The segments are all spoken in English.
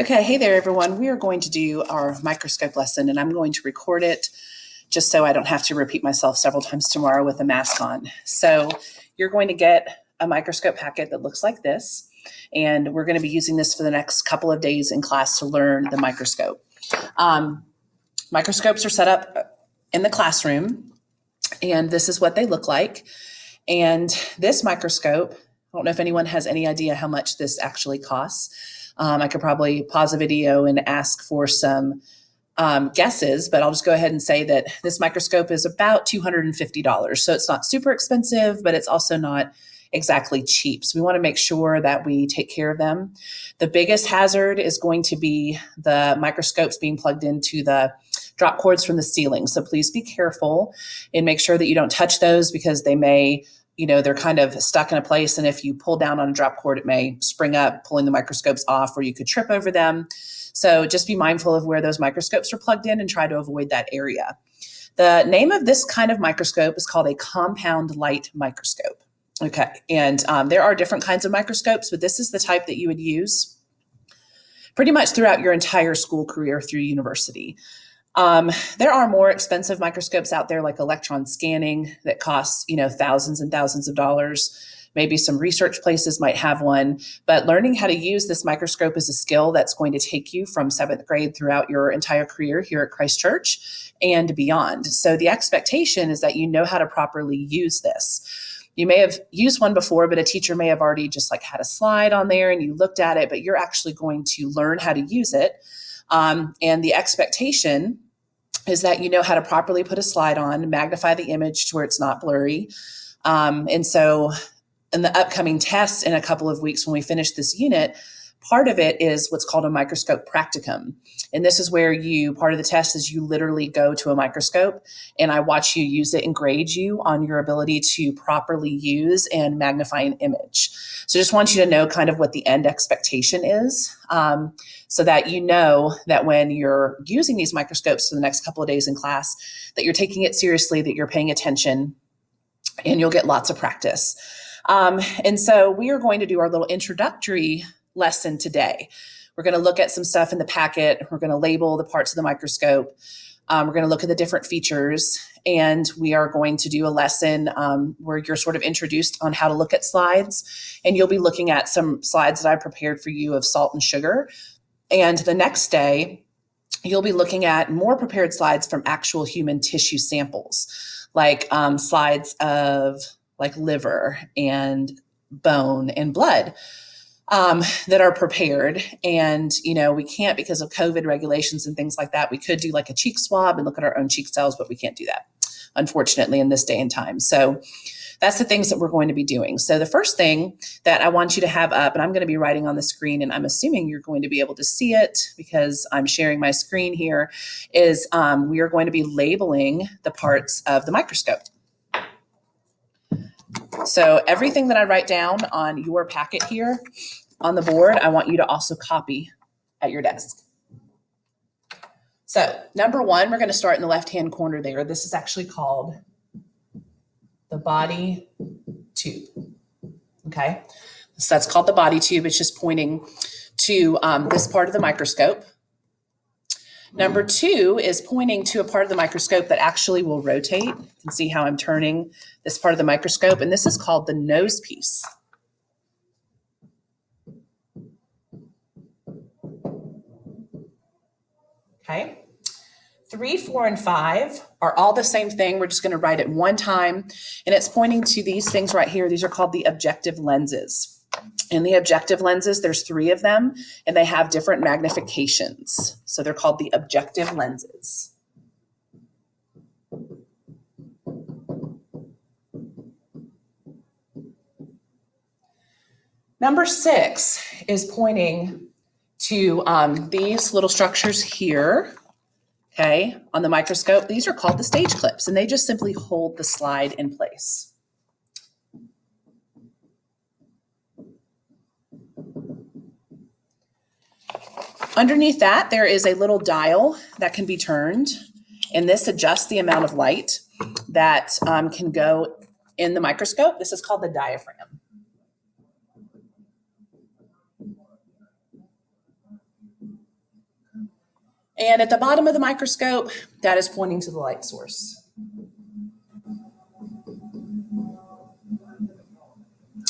Okay, hey there, everyone. We are going to do our microscope lesson, and I'm going to record it just so I don't have to repeat myself several times tomorrow with a mask on. So you're going to get a microscope packet that looks like this, and we're going to be using this for the next couple of days in class to learn the microscope. Microscopes are set up in the classroom, and this is what they look like. And this microscope, I don't know if anyone has any idea how much this actually costs. I could probably pause a video and ask for some guesses, but I'll just go ahead and say that this microscope is about $250. So it's not super expensive, but it's also not exactly cheap. So we want to make sure that we take care of them. The biggest hazard is going to be the microscopes being plugged into the drop cords from the ceiling. So please be careful and make sure that you don't touch those because they may, they're kind of stuck in a place. And if you pull down on a drop cord, it may spring up, pulling the microscopes off, or you could trip over them. So just be mindful of where those microscopes are plugged in and try to avoid that area. The name of this kind of microscope is called a compound light microscope. Okay, and there are different kinds of microscopes, but this is the type that you would use pretty much throughout your entire school career through university. There are more expensive microscopes out there like electron scanning that costs, thousands and thousands of dollars. Maybe some research places might have one, but learning how to use this microscope is a skill that's going to take you from 7th grade throughout your entire career here at Christ Church and beyond. So the expectation is that you know how to properly use this. You may have used one before, but a teacher may have already just had a slide on there and you looked at it, but you're actually going to learn how to use it. And the expectation is that you know how to properly put a slide on, magnify the image to where it's not blurry. And so in the upcoming test in a couple of weeks when we finish this unit, part of it is what's called a microscope practicum. And this is where part of the test is you literally go to a microscope and I watch you use it and grade you on your ability to properly use and magnify an image. So just want you to know kind of what the end expectation is, so that you know that when you're using these microscopes for the next couple of days in class, that you're taking it seriously, that you're paying attention, and you'll get lots of practice. And so we are going to do our little introductory lesson today. We're going to look at some stuff in the packet. We're going to label the parts of the microscope. We're going to look at the different features, and we are going to do a lesson where you're sort of introduced on how to look at slides. And you'll be looking at some slides that I prepared for you of salt and sugar. And the next day, you'll be looking at more prepared slides from actual human tissue samples, like slides of liver and bone and blood that are prepared. And, we can't, because of COVID regulations and things like that, we could do a cheek swab and look at our own cheek cells, but we can't do that, unfortunately, in this day and time. So that's the things that we're going to be doing. So the first thing that I want you to have up, and I'm going to be writing on the screen, and I'm assuming you're going to be able to see it because I'm sharing my screen here, is we are going to be labeling the parts of the microscope. So everything that I write down on your packet here on the board, I want you to also copy at your desk. So number one, we're going to start in the left-hand corner there. This is actually called the body tube. Okay, so that's called the body tube. It's just pointing to this part of the microscope. Number two is pointing to a part of the microscope that actually will rotate. You can see how I'm turning this part of the microscope, and this is called the nose piece. Okay. 3, 4, and 5 are all the same thing. We're just going to write it one time, and it's pointing to these things right here. These are called the objective lenses. And the objective lenses, there's 3 of them, and they have different magnifications. So they're called the objective lenses. Number 6 is pointing to these little structures here. Okay, on the microscope, these are called the stage clips, and they just simply hold the slide in place. Underneath that, there is a little dial that can be turned, and this adjusts the amount of light that can go in the microscope. This is called the diaphragm. And at the bottom of the microscope, that is pointing to the light source.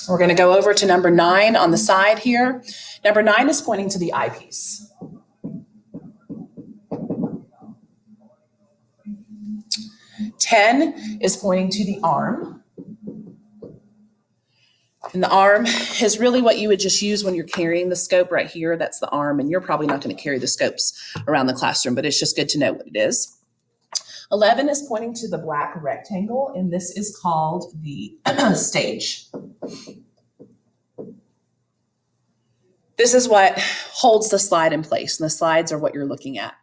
We're going to go over to number 9 on the side here. Number 9 is pointing to the eyepiece. Ten is pointing to the arm. And the arm is really what you would just use when you're carrying the scope right here. That's the arm, and you're probably not going to carry the scopes around the classroom, but it's just good to know what it is. 11 is pointing to the black rectangle, and this is called the stage. This is what holds the slide in place, and the slides are what you're looking at.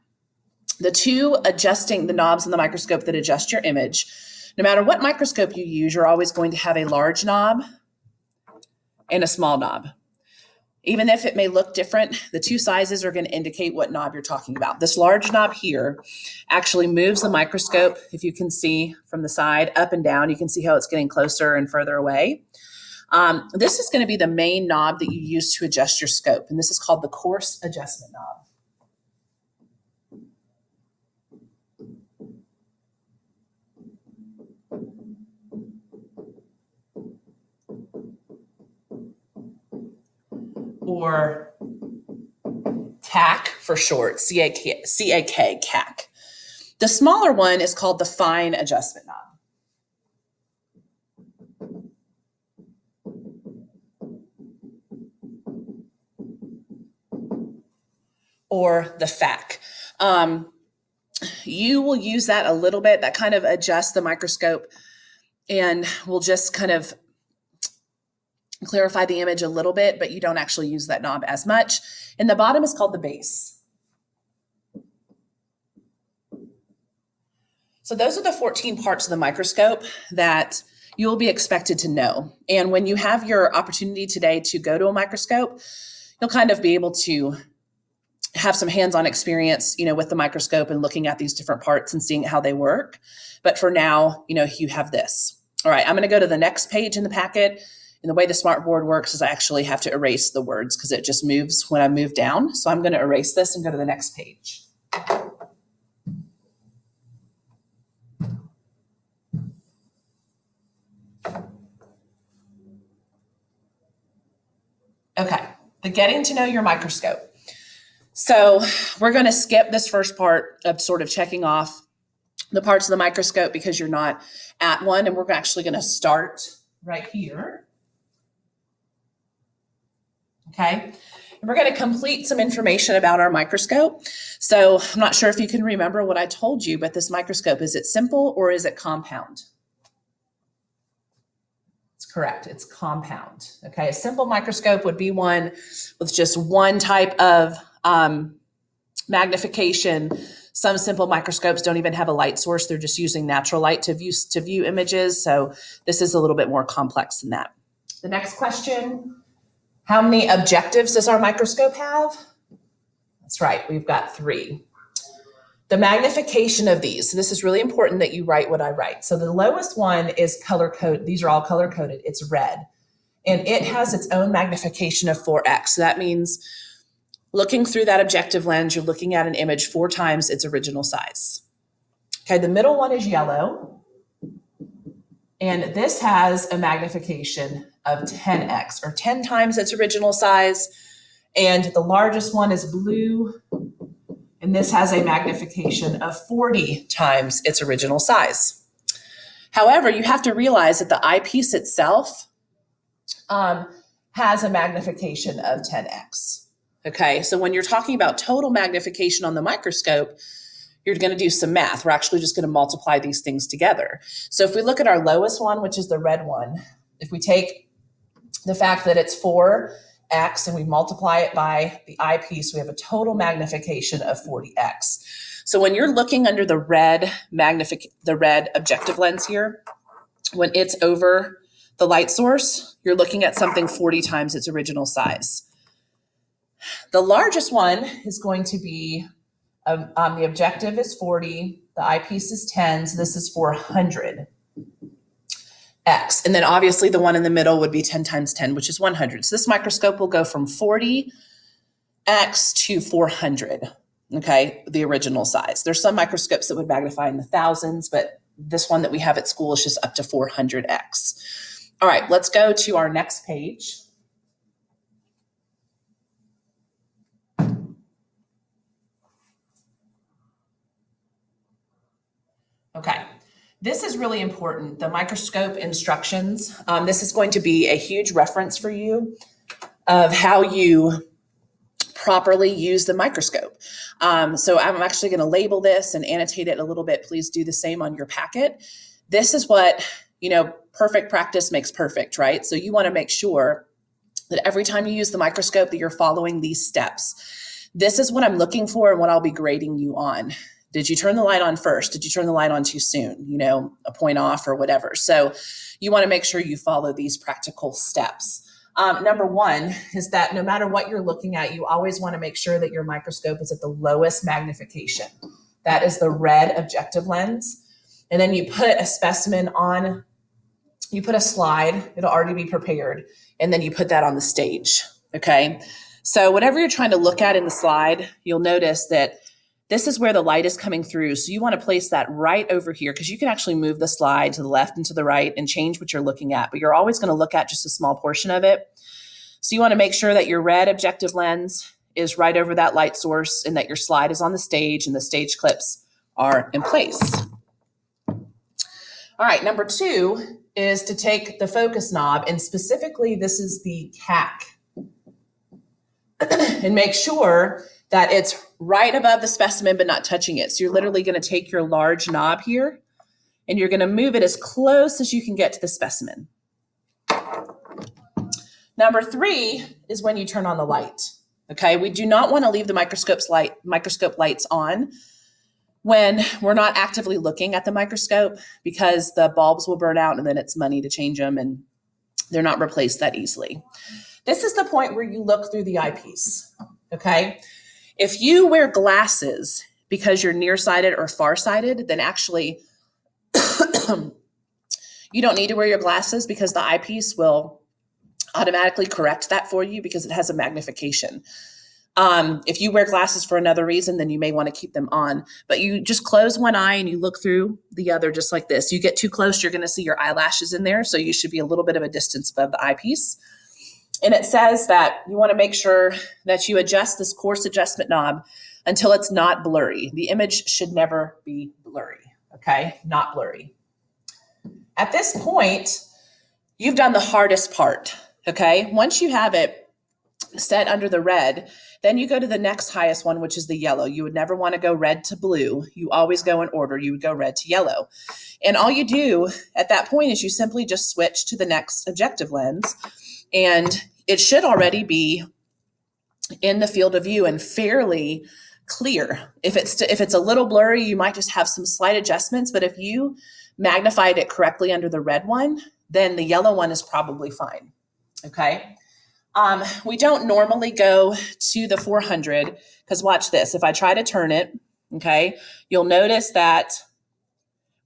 The two adjusting the knobs in the microscope that adjust your image, no matter what microscope you use, you're always going to have a large knob and a small knob. Even if it may look different, the two sizes are going to indicate what knob you're talking about. This large knob here actually moves the microscope, if you can see from the side, up and down. You can see how it's getting closer and further away. This is going to be the main knob that you use to adjust your scope, and this is called the coarse adjustment knob. Or CAC for short, C-A-K, CAC. The smaller one is called the fine adjustment knob. Or the FAC. You will use that a little bit. That kind of adjusts the microscope and will just kind of clarify the image a little bit, but you don't actually use that knob as much. And the bottom is called the base. So those are the 14 parts of the microscope that you will be expected to know. And when you have your opportunity today to go to a microscope, you'll kind of be able to have some hands-on experience, with the microscope and looking at these different parts and seeing how they work. But for now, you have this. All right, I'm going to go to the next page in the packet. And the way the smartboard works is I actually have to erase the words because it just moves when I move down. So I'm going to erase this and go to the next page. Okay, the getting to know your microscope. So we're going to skip this first part of sort of checking off the parts of the microscope because you're not at one, and we're actually going to start right here. Okay, and we're going to complete some information about our microscope. So I'm not sure if you can remember what I told you, but this microscope, is it simple or is it compound? It's correct, it's compound. Okay, a simple microscope would be one with just one type of magnification. Some simple microscopes don't even have a light source. They're just using natural light to view images. So this is a little bit more complex than that. The next question. How many objectives does our microscope have? That's right, we've got 3. The magnification of these, so this is really important that you write what I write. So the lowest one is color-coded. These are all color-coded. It's red. And it has its own magnification of 4x. So that means looking through that objective lens, you're looking at an image 4 times its original size. Okay, the middle one is yellow. And this has a magnification of 10x, or 10 times its original size. And the largest one is blue, and this has a magnification of 40 times its original size. However, you have to realize that the eyepiece itself has a magnification of 10x. Okay, so when you're talking about total magnification on the microscope, you're going to do some math. We're actually just going to multiply these things together. So if we look at our lowest one, which is the red one, if we take the fact that it's 4x and we multiply it by the eyepiece, we have a total magnification of 40x. So when you're looking under the red objective lens here, when it's over the light source, you're looking at something 40 times its original size. The largest one is going to be the objective is 40, the eyepiece is 10, so this is 400x. And then obviously the one in the middle would be 10 times 10, which is 100. So this microscope will go from 40x to 400. okay, the original size. There's some microscopes that would magnify in the thousands, but this one that we have at school is just up to 400x. All right, let's go to our next page. Okay, this is really important, the microscope instructions. This is going to be a huge reference for you of how you properly use the microscope. So I'm actually going to label this and annotate it a little bit. Please do the same on your packet. This is what, perfect practice makes perfect, right? So you want to make sure that every time you use the microscope that you're following these steps. This is what I'm looking for and what I'll be grading you on. Did you turn the light on first? Did you turn the light on too soon? A point off or whatever. So you want to make sure you follow these practical steps. Number one is that no matter what you're looking at, you always want to make sure that your microscope is at the lowest magnification. That is the red objective lens. And then you put a specimen on, you put a slide, it'll already be prepared, and then you put that on the stage, okay? So whatever you're trying to look at in the slide, you'll notice that this is where the light is coming through. So you want to place that right over here because you can actually move the slide to the left and to the right and change what you're looking at, but you're always going to look at just a small portion of it. So you want to make sure that your red objective lens is right over that light source and that your slide is on the stage and the stage clips are in place. All right, number two is to take the focus knob, and specifically this is the CAC, and make sure that it's right above the specimen but not touching it. So you're literally going to take your large knob here and you're going to move it as close as you can get to the specimen. Number three is when you turn on the light. Okay, we do not want to leave the microscope lights on when we're not actively looking at the microscope because the bulbs will burn out and then it's money to change them and they're not replaced that easily. This is the point where you look through the eyepiece, okay? If you wear glasses because you're nearsighted or farsighted, then actually you don't need to wear your glasses because the eyepiece will automatically correct that for you because it has a magnification. If you wear glasses for another reason, then you may want to keep them on, but you just close one eye and you look through the other just like this. You get too close, you're going to see your eyelashes in there. So you should be a little bit of a distance above the eyepiece. And it says that you want to make sure that you adjust this coarse adjustment knob until it's not blurry. The image should never be blurry, okay? Not blurry. At this point, you've done the hardest part, okay? Once you have it set under the red, then you go to the next highest one, which is the yellow. You would never want to go red to blue. You always go in order. You would go red to yellow. And all you do at that point is you simply just switch to the next objective lens, and it should already be in the field of view and fairly clear. If it's a little blurry, you might just have some slight adjustments, but if you magnified it correctly under the red one, then the yellow one is probably fine, okay? We don't normally go to the 400 because watch this. If I try to turn it, okay, you'll notice that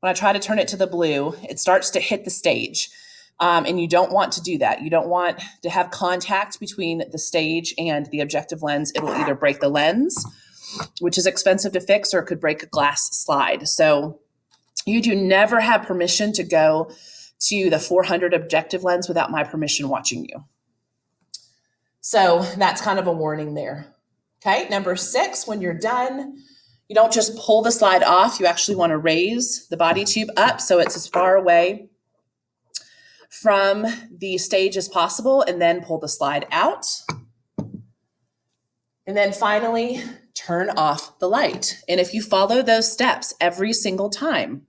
when I try to turn it to the blue, it starts to hit the stage. And you don't want to do that. You don't want to have contact between the stage and the objective lens. It will either break the lens, which is expensive to fix, or it could break a glass slide. So you do never have permission to go to the 400 objective lens without my permission watching you. So that's kind of a warning there. Okay, number 6, when you're done, you don't just pull the slide off. You actually want to raise the body tube up so it's as far away from the stage as possible, and then pull the slide out. And then finally, turn off the light. And if you follow those steps every single time,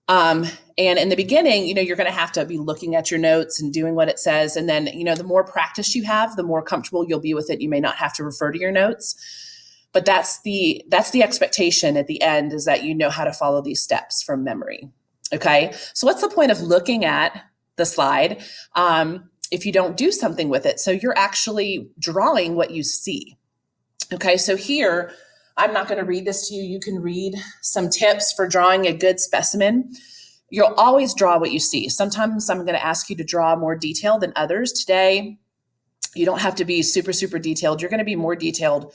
and in the beginning, you're going to have to be looking at your notes and doing what it says. And then, the more practice you have, the more comfortable you'll be with it. You may not have to refer to your notes, but that's the expectation at the end, is that you know how to follow these steps from memory. Okay. So what's the point of looking at the slide if you don't do something with it? So you're actually drawing what you see. Okay. So here, I'm not going to read this to you. You can read some tips for drawing a good specimen. You'll always draw what you see. Sometimes I'm going to ask you to draw more detail than others. Today, you don't have to be super, super detailed. You're going to be more detailed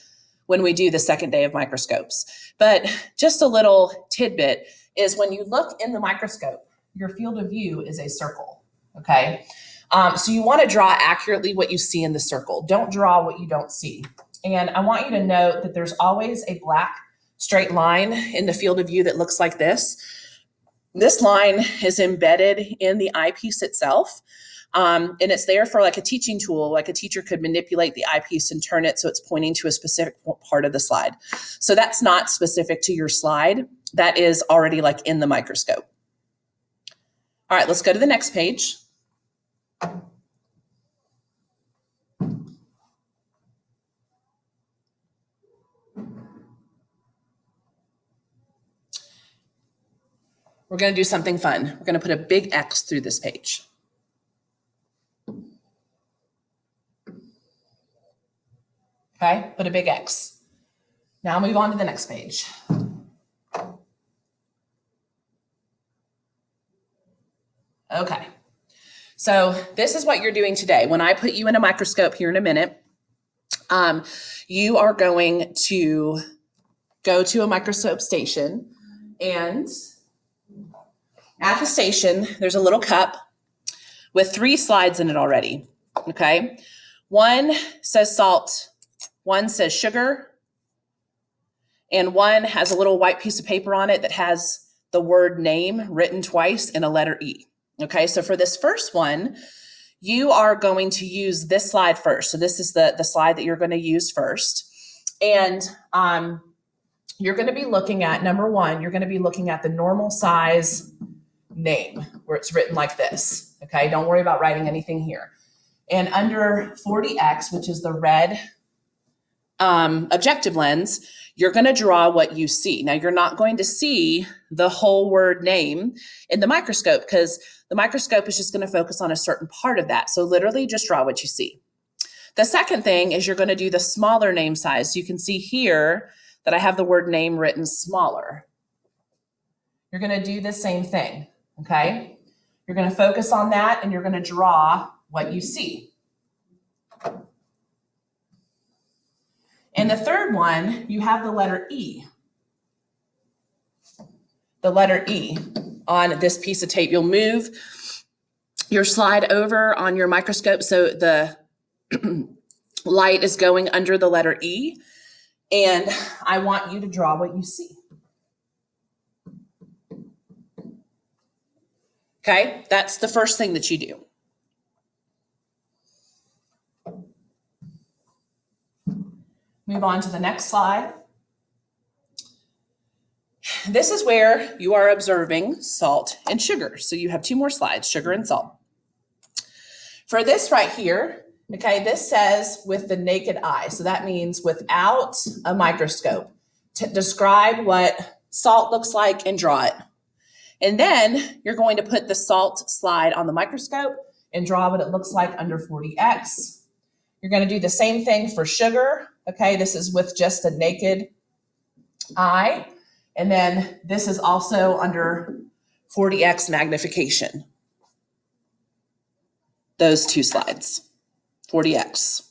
when we do the second day of microscopes. But just a little tidbit is when you look in the microscope, your field of view is a circle, okay? So you want to draw accurately what you see in the circle. Don't draw what you don't see. And I want you to note that there's always a black straight line in the field of view that looks like this. This line is embedded in the eyepiece itself. And it's there for like a teaching tool, like a teacher could manipulate the eyepiece and turn it so it's pointing to a specific part of the slide. So that's not specific to your slide. That is already like in the microscope. All right, let's go to the next page. We're going to do something fun. We're going to put a big X through this page. Okay, put a big X. Now move on to the next page. Okay, so this is what you're doing today. When I put you in a microscope here in a minute, you are going to go to a microscope station, and at the station, there's a little cup with 3 slides in it already, okay? One says salt, one says sugar, and one has a little white piece of paper on it that has the word name written twice in a letter E, okay? So for this first one, you are going to use this slide first. So this is the slide that you're going to use first. And you're going to be looking at, number one, you're going to be looking at the normal size name where it's written like this, okay? Don't worry about writing anything here. And under 40X, which is the red objective lens, you're going to draw what you see. Now, you're not going to see the whole word name in the microscope because the microscope is just going to focus on a certain part of that. So literally just draw what you see. The second thing is you're going to do the smaller name size. So you can see here that I have the word name written smaller. You're going to do the same thing, okay? You're going to focus on that and you're going to draw what you see. And the third one, you have the letter E. The letter E on this piece of tape. You'll move your slide over on your microscope so the light is going under the letter E. And I want you to draw what you see. Okay, that's the first thing that you do. Move on to the next slide. This is where you are observing salt and sugar. So you have 2 more slides, sugar and salt. For this right here, okay, this says with the naked eye. So that means without a microscope. Describe what salt looks like and draw it. And then you're going to put the salt slide on the microscope and draw what it looks like under 40X. You're going to do the same thing for sugar. Okay, this is with just a naked eye. And then this is also under 40X magnification. Those 2 slides, 40X.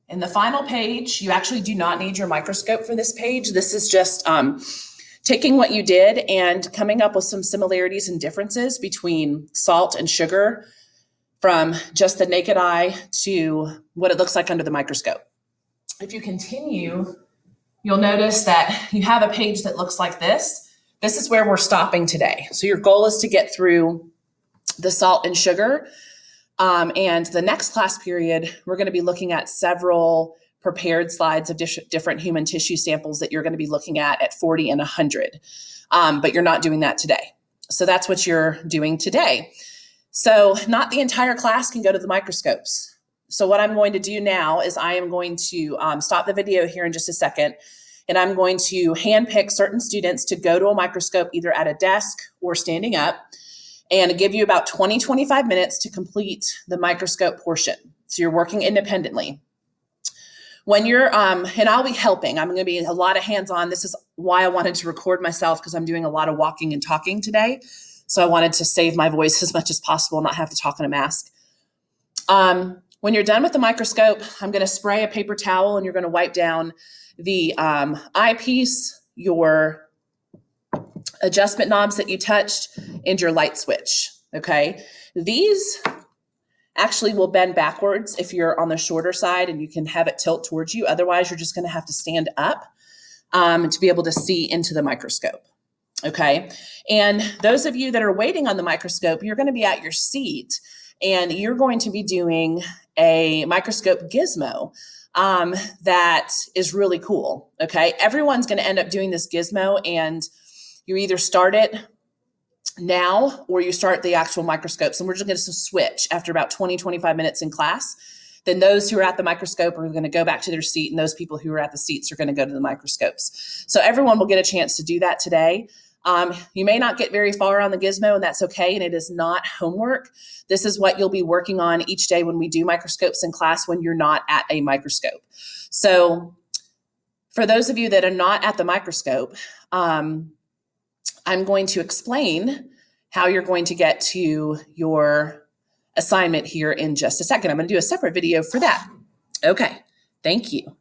In the final page, you actually do not need your microscope for this page. This is just taking what you did and coming up with some similarities and differences between salt and sugar from just the naked eye to what it looks like under the microscope. If you continue, you'll notice that you have a page that looks like this. This is where we're stopping today. So your goal is to get through the salt and sugar. And the next class period, we're going to be looking at several prepared slides of different human tissue samples that you're going to be looking at 40 and 100. But you're not doing that today. So that's what you're doing today. So not the entire class can go to the microscopes. So what I'm going to do now is I am going to stop the video here in just a second. And I'm going to handpick certain students to go to a microscope either at a desk or standing up, and give you about 20-25 minutes to complete the microscope portion. So you're working independently. When you're, and I'll be helping, I'm going to be a lot of hands-on. This is why I wanted to record myself, because I'm doing a lot of walking and talking today. So I wanted to save my voice as much as possible, not have to talk in a mask. When you're done with the microscope, I'm going to spray a paper towel and you're going to wipe down the eyepiece, your adjustment knobs that you touched, and your light switch. Okay. These actually will bend backwards if you're on the shorter side, and you can have it tilt towards you. Otherwise, you're just going to have to stand up to be able to see into the microscope. Okay. And those of you that are waiting on the microscope, you're going to be at your seat and you're going to be doing a microscope gizmo that is really cool. Okay. Everyone's going to end up doing this gizmo, and you either start it now or you start the actual microscopes, and we're just going to switch after about 20-25 minutes in class. Then those who are at the microscope are going to go back to their seat, and those people who are at the seats are going to go to the microscopes. So everyone will get a chance to do that today. You may not get very far on the gizmo, and that's okay, and it is not homework. This is what you'll be working on each day when we do microscopes in class when you're not at a microscope. So for those of you that are not at the microscope, I'm going to explain how you're going to get to your assignment here in just a second. I'm going to do a separate video for that. Okay, thank you.